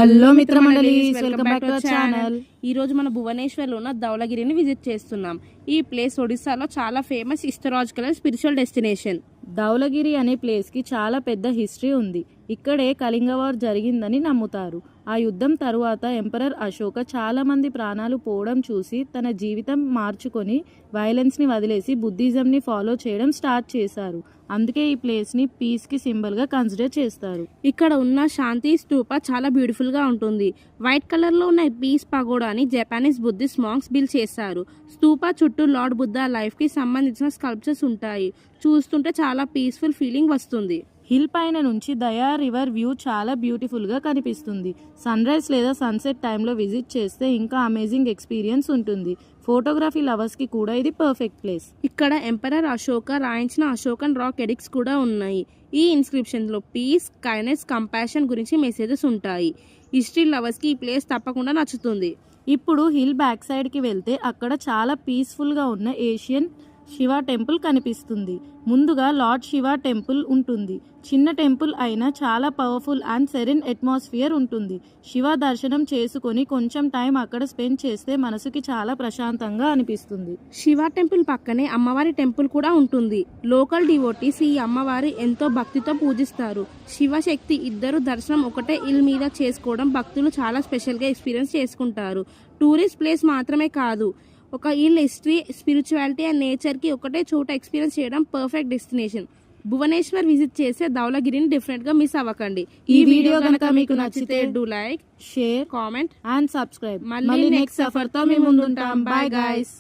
Hello మిత్ర మండలీస్, welcome back to our channel. ఈ రోజు మన భువనేశ్వర్లో ఉన్న ధౌలగిరిని విజిట్ చేస్తున్నాం. ఈ ప్లేస్ ఒడిస్సాలో చాలా famous historical and spiritual destination. Dhaulagiri అనే ప్లేస్ కి చాలా పెద్ద హిస్టరీ ఉంది. ఇక్కడే కళింగ వార్ జరిగిందని నమ్ముతారు. ఆ యుద్ధం తరువాత ఎంపరర్ అశోక చాలా మంది ప్రాణాలు పోవడం చూసి తన జీవితం మార్చుకొని వైలెన్స్ ని వదిలేసి బుద్ధిజం ని ఫాలో చేయడం స్టార్ట్ చేశారు. అందుకే ఈ ప్లేస్ ని పీస్ కి సింబల్ గా కన్సిడర్ చేస్తారు. ఇక్కడ ఉన్న శాంతి స్తూప చాలా బ్యూటిఫుల్ గా ఉంటుంది. వైట్ కలర్ లో ఉన్న పీస్ పగోడాని జపానీస్ బుద్ధిస్ట్ మాంక్స్ బిల్డ్ చేశారు. స్తూప చుట్టూ లార్డ్ బుద్ధ లైఫ్ కి సంబంధించిన స్కల్ప్చర్స్ ఉంటాయి. చూస్తుంటే చాలా పీస్ఫుల్ ఫీలింగ్ వస్తుంది. హిల్ పైన నుంచి దయా రివర్ వ్యూ చాలా బ్యూటిఫుల్ గా కనిపిస్తుంది. సన్ రైజ్ లేదా సన్సెట్ టైంలో విజిట్ చేస్తే ఇంకా అమేజింగ్ ఎక్స్పీరియన్స్ ఉంటుంది. ఫోటోగ్రఫీ లవర్స్ కి కూడా ఇది పర్ఫెక్ట్ ప్లేస్. ఇక్కడ ఎంపరర్ అశోక రాయించిన అశోకన్ రాక్ ఎడిక్ట్స్ కూడా ఉన్నాయి. ఈ ఇన్స్క్రిప్షన్ లో పీస్, కైండ్నెస్, కంపాషన్ గురించి మెసేజెస్ ఉంటాయి. హిస్టరీ లవర్స్ కి ఈ ప్లేస్ తప్పకుండా నచ్చుతుంది. ఇప్పుడు హిల్ బ్యాక్ సైడ్ కి వెళ్తే అక్కడ చాలా పీస్ఫుల్ గా ఉన్న ఏషియన్ శివ టెంపుల్ కనిపిస్తుంది. ముందుగా లార్డ్ శివ టెంపుల్ ఉంటుంది. చిన్న టెంపుల్ అయినా చాలా పవర్ఫుల్ అండ్ సెరెన్ అట్మాస్ఫియర్ ఉంటుంది. శివ దర్శనం చేసుకొని కొంచెం టైం అక్కడ స్పెండ్ చేస్తే మనసుకి చాలా ప్రశాంతంగా అనిపిస్తుంది. శివ టెంపుల్ పక్కనే అమ్మవారి టెంపుల్ కూడా ఉంటుంది. లోకల్ డివోటీస్ ఈ అమ్మవారి ఎంతో భక్తితో పూజిస్తారు. శివశక్తి ఇద్దరు దర్శనం ఒకటే హిల్ మీద చేసుకోవడం భక్తులు చాలా స్పెషల్గా ఎక్స్పీరియన్స్ చేసుకుంటారు. టూరిస్ట్ ప్లేస్ మాత్రమే కాదు, ఒక హిల్ హిస్టరీ, స్పిరిచువాలిటీ అండ్ నేచర్కి ఒకటే చోట ఎక్స్పీరియన్స్ చేయడం పర్ఫెక్ట్ డెస్టినేషన్. భువనేశ్వర్ విజిట్ చేసే ధౌలగిరిని డెఫినెట్గా మిస్ అవ్వకండి. ఈ వీడియో కనుక మీకు నచ్చితే do like, share, comment and subscribe. మళ్ళీ నెక్స్ట్ సఫర్ తో మేము ముందుంటాం. Bye guys.